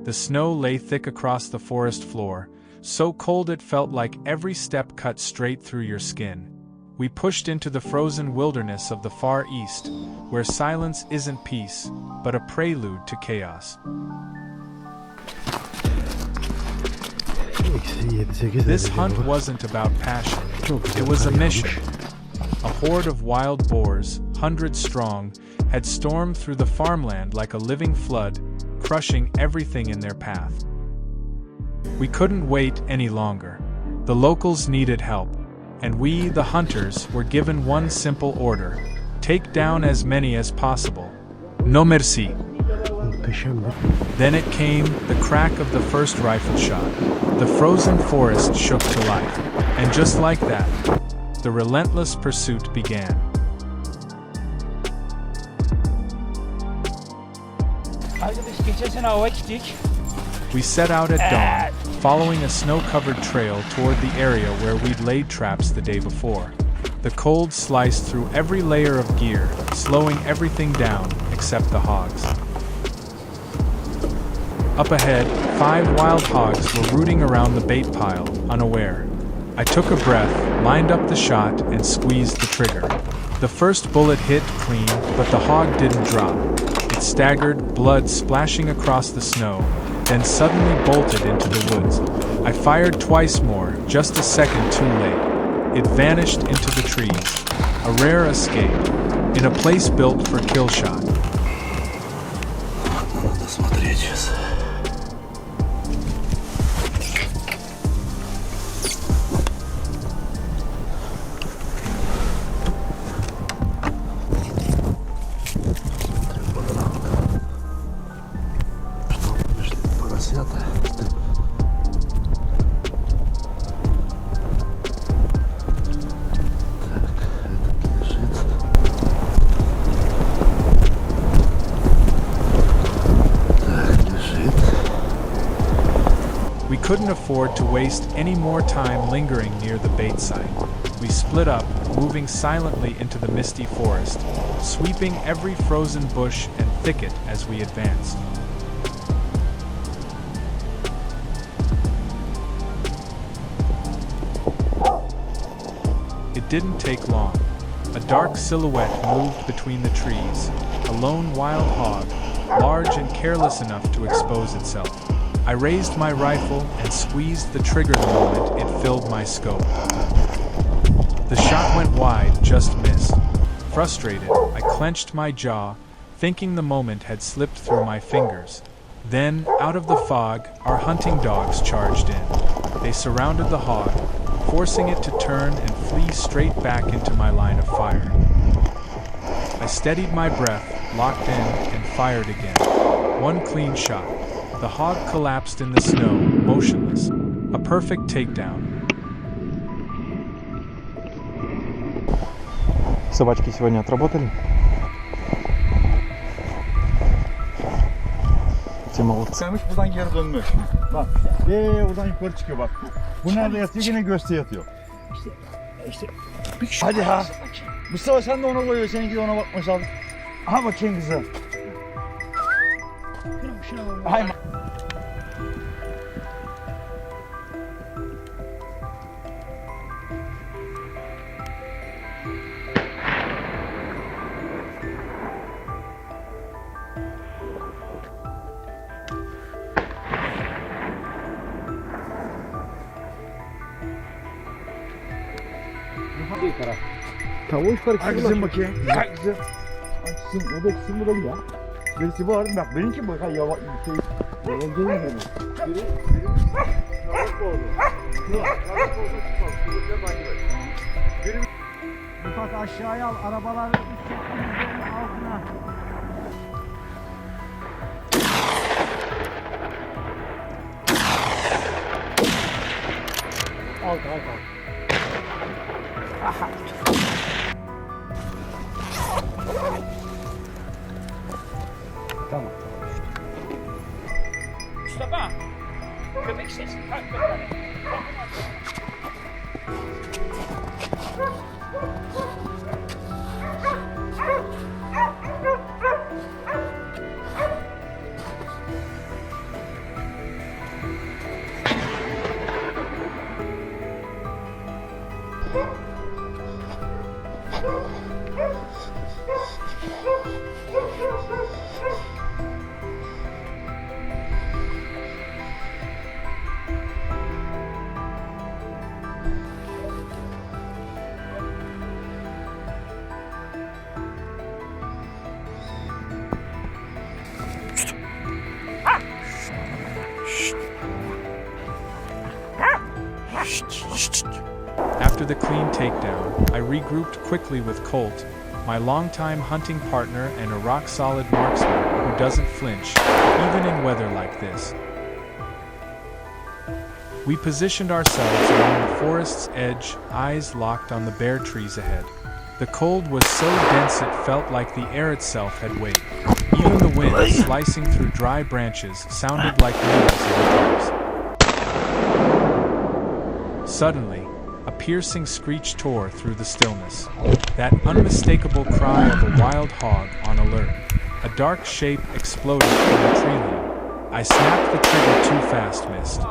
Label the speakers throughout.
Speaker 1: The snow lay thick across the forest floor, so cold it felt like every step cut straight through your skin. We pushed into the frozen wilderness of the Far East, where silence isn't peace, but a prelude to chaos. This hunt wasn't about passion, it was a mission. A horde of wild boars, hundreds strong, had stormed through the farmland like a living flood, crushing everything in their path. We couldn't wait any longer. The locals needed help, and we, the hunters, were given one simple order: take down as many as possible. No merci. Then it came, the crack of the first rifle shot. The frozen forest shook to life, and just like that, the relentless pursuit began. We set out at dawn, following a snow-covered trail toward the area where we'd laid traps the day before. The cold sliced through every layer of gear, slowing everything down except the hogs. Up ahead, 5 wild hogs were rooting around the bait pile, unaware. I took a breath, lined up the shot, and squeezed the trigger. The first bullet hit clean, but the hog didn't drop. It staggered, blood splashing across the snow, then suddenly bolted into the woods. I fired twice more, just a second too late. It vanished into the trees. A rare escape, in a place built for kill shot. We couldn't afford to waste any more time lingering near the bait site. We split up, moving silently into the misty forest, sweeping every frozen bush and thicket as we advanced. It didn't take long. A dark silhouette moved between the trees, a lone wild hog, large and careless enough to expose itself. I raised my rifle and squeezed the trigger the moment it filled my scope. The shot went wide, just missed. Frustrated, I clenched my jaw, thinking the moment had slipped through my fingers. Then, out of the fog, our hunting dogs charged in. They surrounded the hog, forcing it to turn and flee straight back into my line of fire. I steadied my breath, locked in, and fired again. One clean shot. The hog collapsed in the snow, motionless. A perfect takedown.
Speaker 2: Собачки сегодня отработали. Все молодцы.
Speaker 3: Kamış buradan geri dönmüyor. Bak, buradan yukarı çıkıyor bak. Bu nerede yatıyor? Yine göğste yatıyor. İşte. Hadi ha. Mustafa sen de ona koyuyor. Seninki de ona bakmış al. Aha bakayım kızım. Hay.
Speaker 4: Tavuğu yukarı
Speaker 3: Ay kızım bakayım. Ay kızım. Ay kızım. O da kızım burada ya. Birisi var. Bak benimki bak. Yavaş bir şey. Yavaş değil mi? Biri tavuk oldu. Yok. Tavuk oldu çıkmaz. Kızım ne biri.
Speaker 4: Rıfat aşağıya al. Arabaları üzerine altına. Al. Aha. Tamam.
Speaker 5: Mustafa, köpek sesi. Kalk bakalım.
Speaker 1: After the clean takedown, I regrouped quickly with Colt, my longtime hunting partner and a rock-solid marksman who doesn't flinch, even in weather like this. We positioned ourselves along the forest's edge, eyes locked on the bare trees ahead. The cold was so dense it felt like the air itself had weight. Even the wind slicing through dry branches sounded like needles in our ears. Suddenly, a piercing screech tore through the stillness. That unmistakable cry of a wild hog on alert. A dark shape exploded from the tree limb. I snapped the trigger too fast, missed.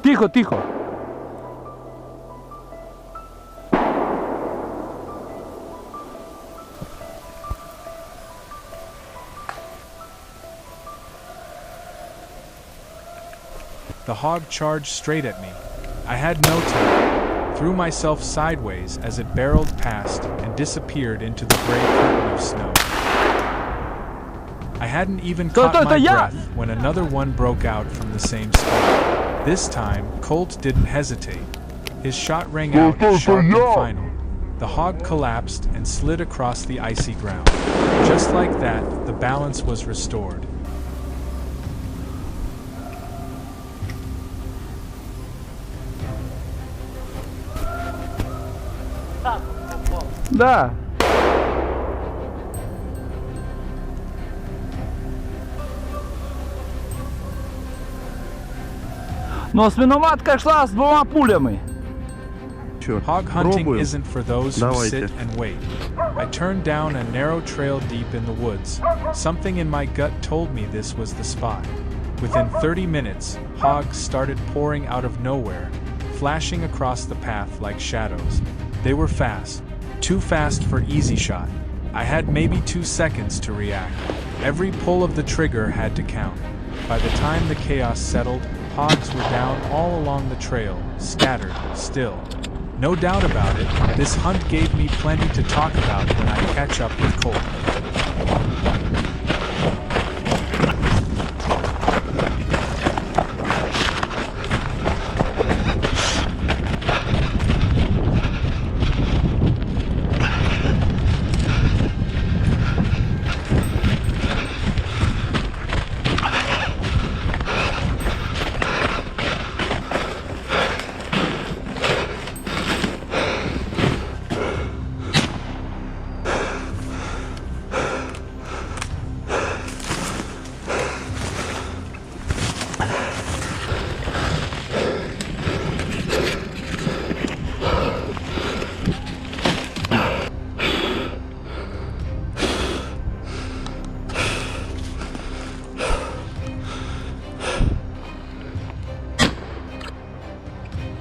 Speaker 3: Тихо, тихо.
Speaker 1: The hog charged straight at me. I had no time. Threw myself sideways as it barreled past and disappeared into the gray curtain of snow. I hadn't even caught my breath when another one broke out from the same spot. This time, Colt didn't hesitate. His shot rang out sharp and final. The hog collapsed and slid across the icy ground. Just like that, the balance was restored.
Speaker 3: Да. Но свиноматка йшла з 2 пулями.
Speaker 1: Hog hunting isn't for those who sit and wait. I turned down a narrow trail deep in the woods. Something in my gut told me this was the spot. Within 30 minutes, hogs started pouring out of nowhere, flashing across the path like shadows. They were fast. Too fast for easy shot. I had maybe 2 seconds to react. Every pull of the trigger had to count. By the time the chaos settled, hogs were down all along the trail, scattered, still. No doubt about it, this hunt gave me plenty to talk about when I catch up with Colt.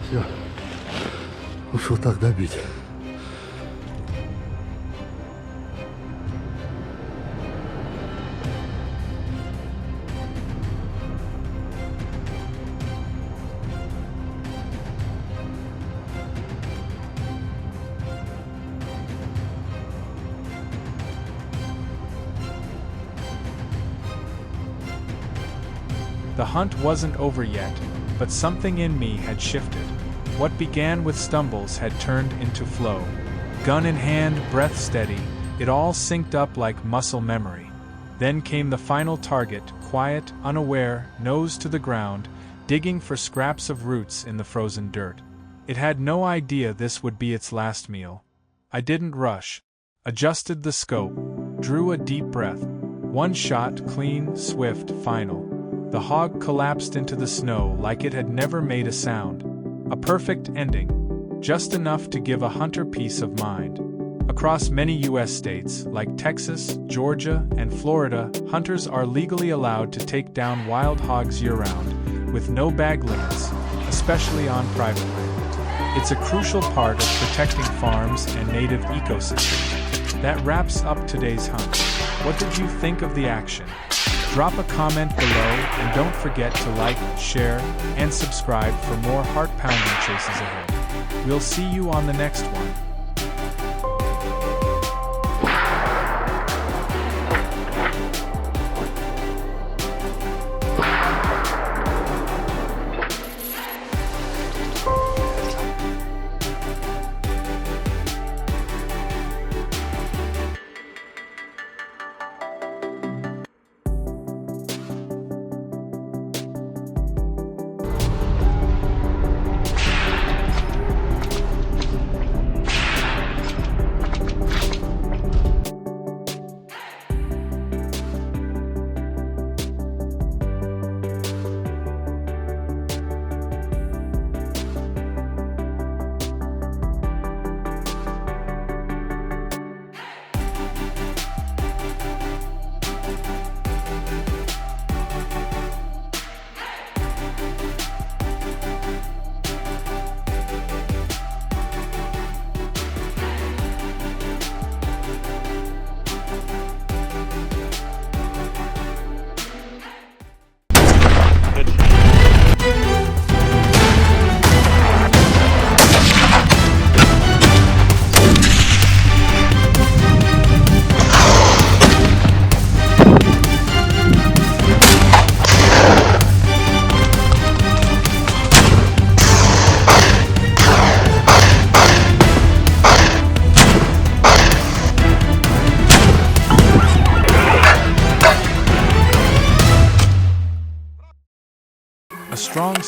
Speaker 6: Все. Ушел так добить.
Speaker 1: The hunt wasn't over yet, but something in me had shifted. What began with stumbles had turned into flow. Gun in hand, breath steady, it all synced up like muscle memory. Then came the final target, quiet, unaware, nose to the ground, digging for scraps of roots in the frozen dirt. It had no idea this would be its last meal. I didn't rush. Adjusted the scope, drew a deep breath. One shot, clean, swift, final. The hog collapsed into the snow like it had never made a sound. A perfect ending, just enough to give a hunter peace of mind. Across many U.S. states, like Texas, Georgia, and Florida, hunters are legally allowed to take down wild hogs year-round, with no bag limits, especially on private land. It's a crucial part of protecting farms and native ecosystems. That wraps up today's hunt. What did you think of the action? Drop a comment below and don't forget to like, share, and subscribe for more heart-pounding chases ahead. We'll see you on the next one.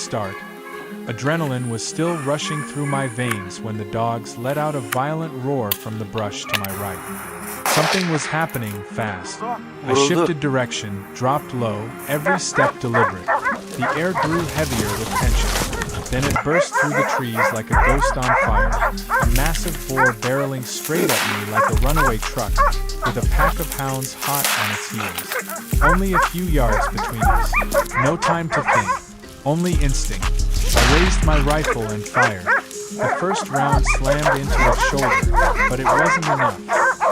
Speaker 1: start. Adrenaline was still rushing through my veins when the dogs let out a violent roar from the brush to my right. Something was happening fast. I shifted direction, dropped low, every step deliberate. The air grew heavier with tension. Then it burst through the trees like a ghost on fire, a massive boar barreling straight at me like a runaway truck, with a pack of hounds hot on its heels. Only a few yards between us. No time to think, only instinct. I raised my rifle and fired. The first round slammed into its shoulder, but it wasn't enough.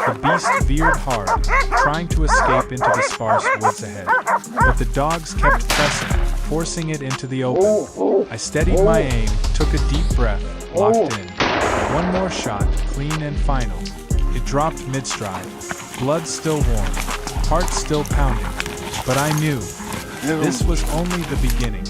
Speaker 1: The beast veered hard, trying to escape into the sparse woods ahead. But the dogs kept pressing, forcing it into the open. I steadied my aim, took a deep breath, locked in. One more shot, clean and final. It dropped mid-stride, blood still warm, heart still pounding. But I knew, this was only the beginning.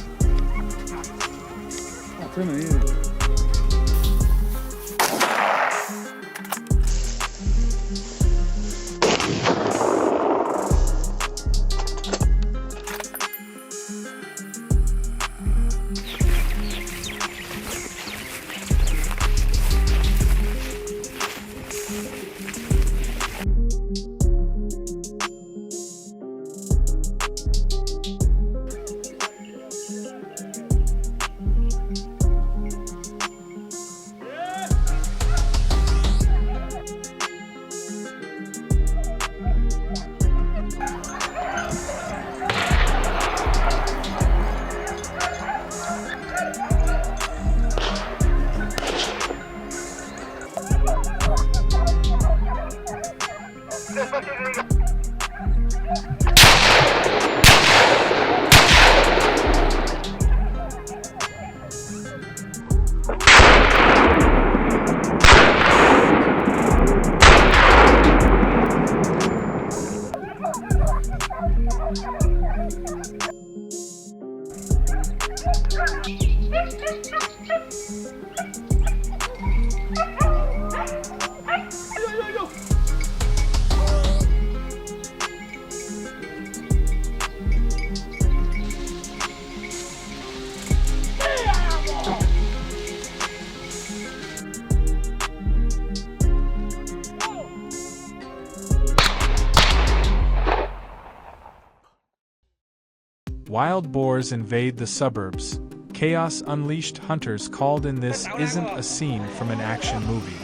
Speaker 1: Wild boars invade the suburbs. Chaos unleashed, hunters called in. This isn't a scene from an action movie.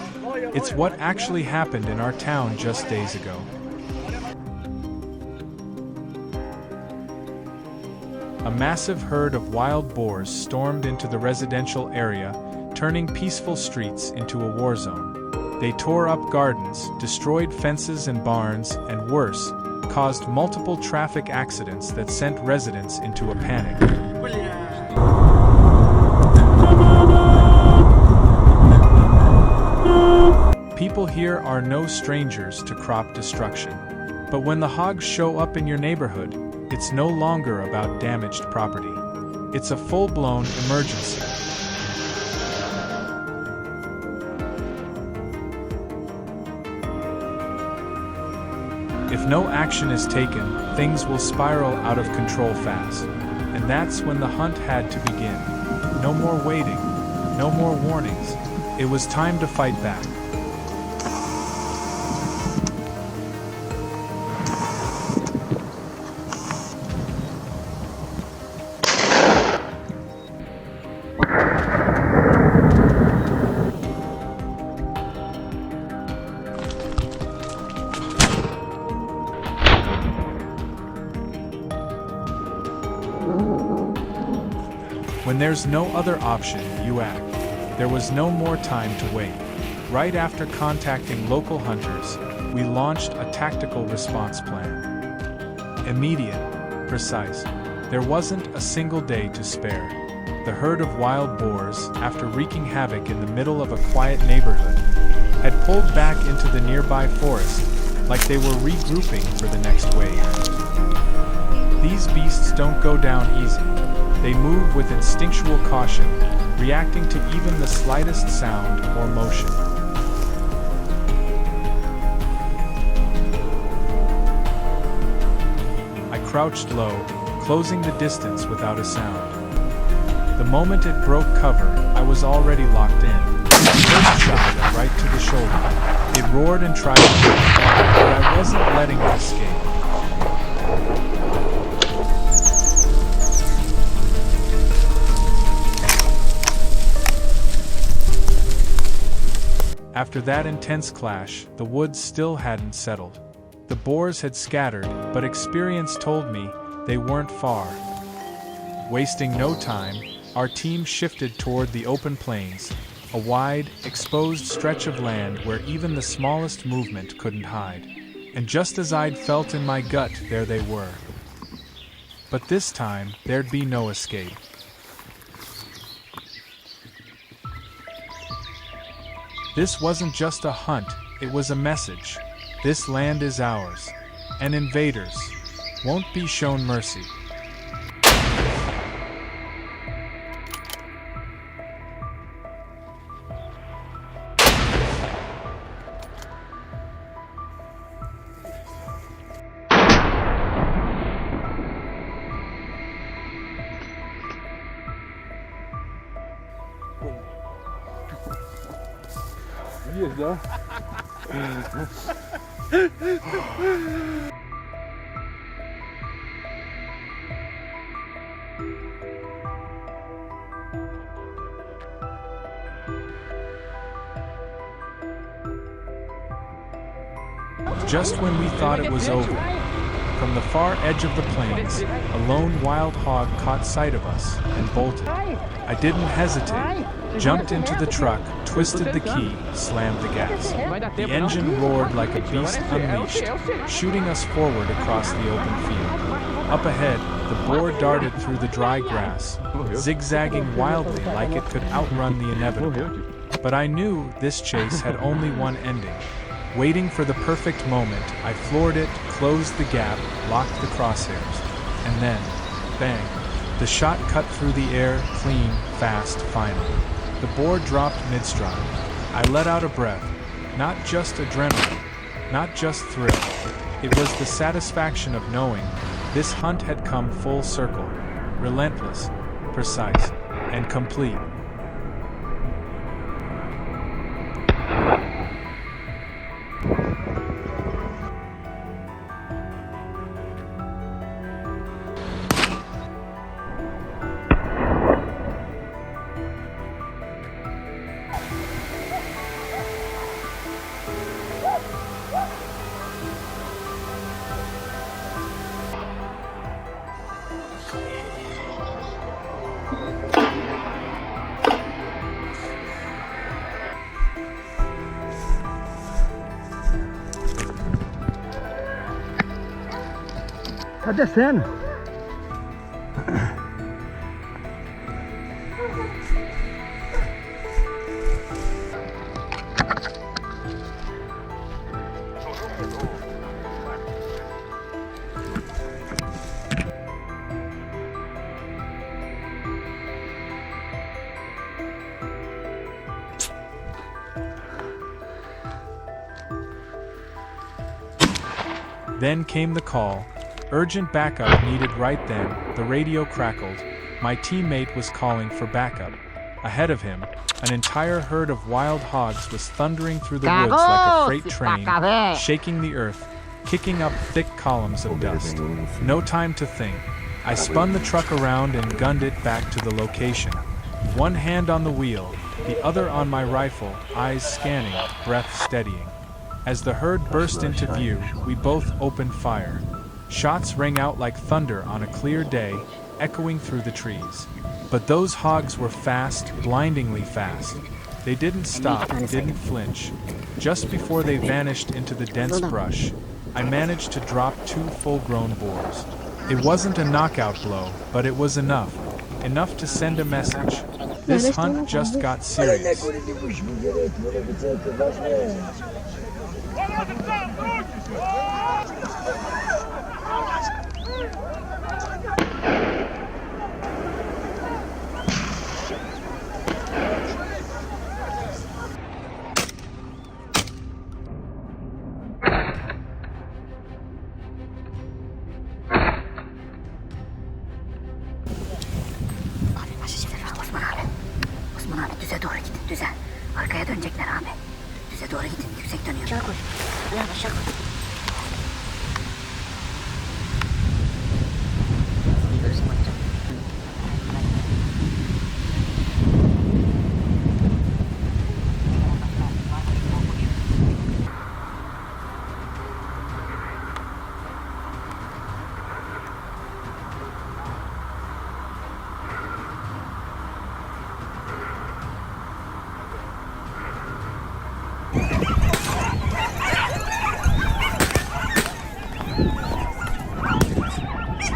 Speaker 1: It's what actually happened in our town just days ago. A massive herd of wild boars stormed into the residential area, turning peaceful streets into a war zone. They tore up gardens, destroyed fences and barns, and worse, caused multiple traffic accidents that sent residents into a panic. People here are no strangers to crop destruction. But when the hogs show up in your neighborhood, it's no longer about damaged property. It's a full-blown emergency. If no action is taken, things will spiral out of control fast. And that's when the hunt had to begin. No more waiting, no more warnings. It was time to fight back. When there's no other option, you act. There was no more time to wait. Right after contacting local hunters, we launched a tactical response plan. Immediate, precise. There wasn't a single day to spare. The herd of wild boars, after wreaking havoc in the middle of a quiet neighborhood, had pulled back into the nearby forest, like they were regrouping for the next wave. These beasts don't go down easy. They move with instinctual caution, reacting to even the slightest sound or motion. I crouched low, closing the distance without a sound. The moment it broke cover, I was already locked in. The first shot went right to the shoulder. It roared and tried to kill me, but I wasn't letting it escape. After that intense clash, the woods still hadn't settled. The boars had scattered, but experience told me they weren't far. Wasting no time, our team shifted toward the open plains, a wide, exposed stretch of land where even the smallest movement couldn't hide. And just as I'd felt in my gut, there they were. But this time, there'd be no escape. This wasn't just a hunt, it was a message. This land is ours, and invaders won't be shown mercy.
Speaker 2: Есть, да?
Speaker 1: Just when we thought it was over, from the far edge of the plains, a lone wild hog caught sight of us and bolted. I didn't hesitate, jumped into the truck, twisted the key, slammed the gas. The engine roared like a beast unleashed, shooting us forward across the open field. Up ahead, the boar darted through the dry grass, zigzagging wildly like it could outrun the inevitable. But I knew this chase had only one ending. Waiting for the perfect moment, I floored it, closed the gap, locked the crosshairs, and then, bang, the shot cut through the air, clean, fast, final. The boar dropped mid-stride. I let out a breath, not just adrenaline, not just thrill. It was the satisfaction of knowing this hunt had come full circle, relentless, precise, and complete.
Speaker 4: Hadi sen.
Speaker 1: Then came the call. Urgent backup needed right then. The radio crackled. My teammate was calling for backup. Ahead of him, an entire herd of wild hogs was thundering through the woods like a freight train, shaking the earth, kicking up thick columns of dust. No time to think. I spun the truck around and gunned it back to the location. One hand on the wheel, the other on my rifle, eyes scanning, breath steadying. As the herd burst into view, we both opened fire. Shots rang out like thunder on a clear day, echoing through the trees. But those hogs were fast, blindingly fast. They didn't stop, didn't flinch. Just before they vanished into the dense brush, I managed to drop 2 full-grown boars. It wasn't a knockout blow, but it was enough. Enough to send a message. This hunt just got serious.
Speaker 7: Yüksekten aşağı koy. Biraz aşağı koy. Görürsün bakacağım.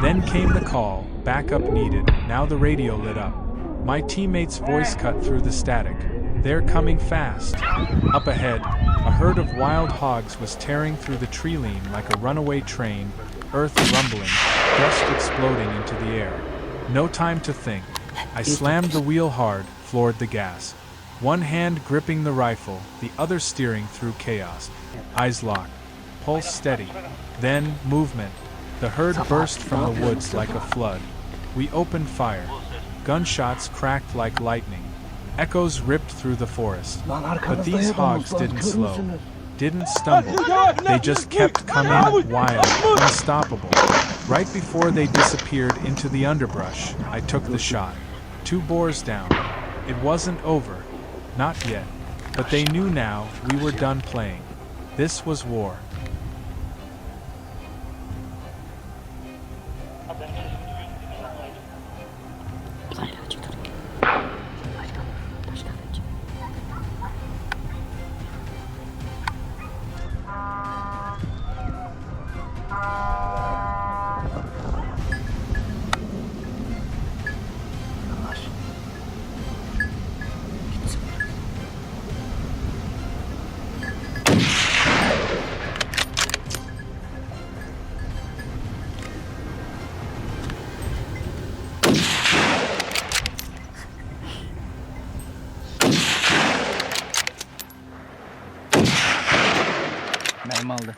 Speaker 1: Then came the call, backup needed. Now the radio lit up. My teammate's voice cut through the static. They're coming fast. Up ahead, a herd of wild hogs was tearing through the tree line like a runaway train, earth rumbling, dust exploding into the air. No time to think. I slammed the wheel hard, floored the gas. One hand gripping the rifle, the other steering through chaos. Eyes locked, pulse steady. Then, movement. The herd burst from the woods like a flood. We opened fire. Gunshots cracked like lightning. Echoes ripped through the forest. But these hogs didn't slow, didn't stumble. They just kept coming, wild, unstoppable. Right before they disappeared into the underbrush, I took the shot. 2 boars down. It wasn't over. Not yet. But they knew now we were done playing. This was war.
Speaker 4: Mermi aldı.